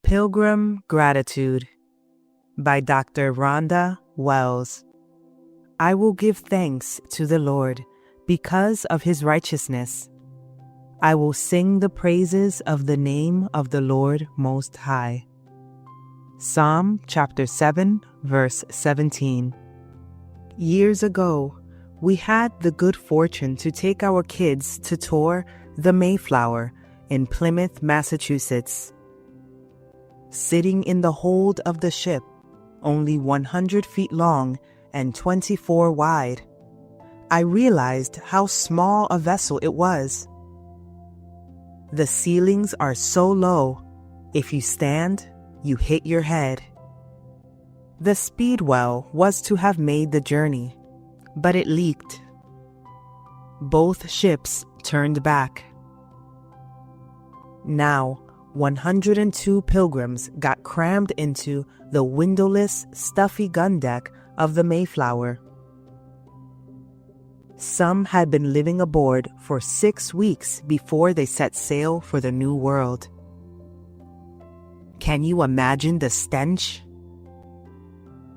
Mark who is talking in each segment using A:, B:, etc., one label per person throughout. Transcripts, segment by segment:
A: Pilgrim Gratitude by Dr. Rhonda Wells. I will give thanks to the Lord because of his righteousness. I will sing the praises of the name of the Lord Most High. Psalm chapter 7, verse 17. Years ago, we had the good fortune to take our kids to tour the Mayflower in Plymouth, Massachusetts. Sitting in the hold of the ship, only 100 feet long and 24 wide, I realized how small a vessel it was. The ceilings are so low, if you stand, you hit your head. The speedwell was to have made the journey, but it leaked. Both ships turned back. Now, 102 pilgrims got crammed into the windowless, stuffy gun deck of the Mayflower. Some had been living aboard for 6 weeks before they set sail for the New World. Can you imagine the stench?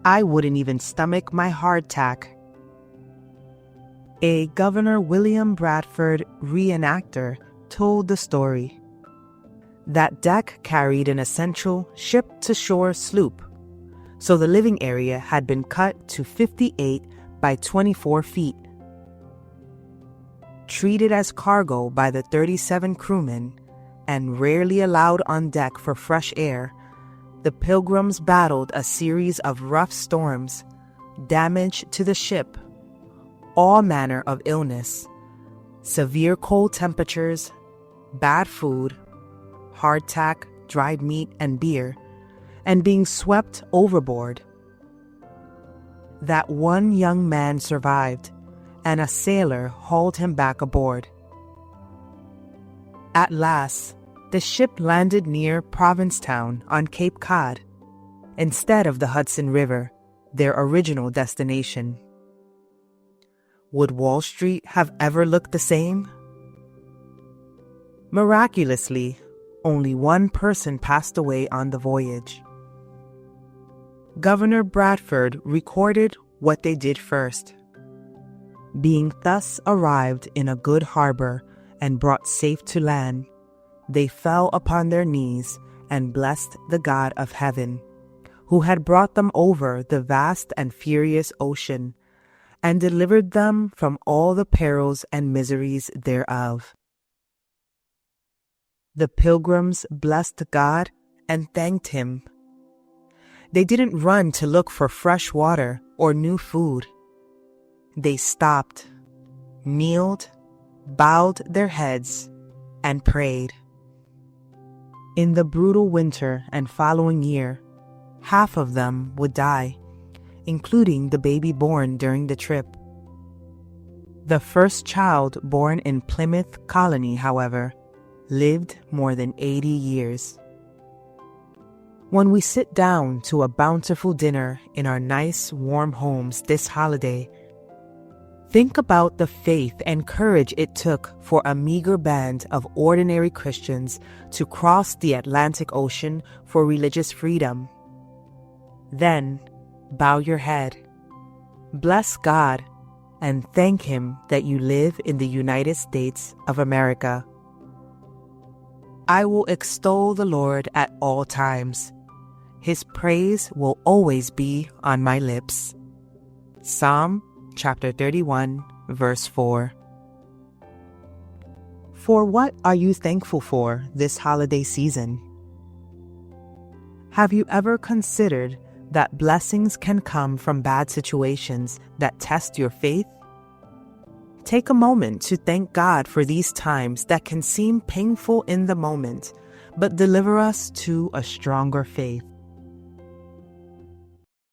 A: I wouldn't even stomach my hardtack. A Governor William Bradford reenactor told the story. That deck carried an essential ship-to-shore sloop, so the living area had been cut to 58 by 24 feet. Treated as cargo by the 37 crewmen and rarely allowed on deck for fresh air, the Pilgrims battled a series of rough storms, damage to the ship, all manner of illness, severe cold temperatures, bad food, hardtack, dried meat, and beer, and being swept overboard. That one young man survived, and a sailor hauled him back aboard. At last, the ship landed near Provincetown on Cape Cod, instead of the Hudson River, their original destination. Would Wall Street have ever looked the same? Miraculously, only one person passed away on the voyage. Governor Bradford recorded what they did first. Being thus arrived in a good harbor and brought safe to land, they fell upon their knees and blessed the God of heaven, who had brought them over the vast and furious ocean, and delivered them from all the perils and miseries thereof. The pilgrims blessed God and thanked him. They didn't run to look for fresh water or new food. They stopped, kneeled, bowed their heads, and prayed. In the brutal winter and following year, half of them would die, including the baby born during the trip. The first child born in Plymouth Colony, however, lived more than 80 years. When we sit down to a bountiful dinner in our nice, warm homes this holiday, think about the faith and courage it took for a meager band of ordinary Christians to cross the Atlantic Ocean for religious freedom. Then, bow your head, bless God, and thank Him that you live in the United States of America. I will extol the Lord at all times. His praise will always be on my lips. Psalm chapter 31, verse 4. For what are you thankful for this holiday season? Have you ever considered that blessings can come from bad situations that test your faith? Take a moment to thank God for these times that can seem painful in the moment, but deliver us to a stronger faith.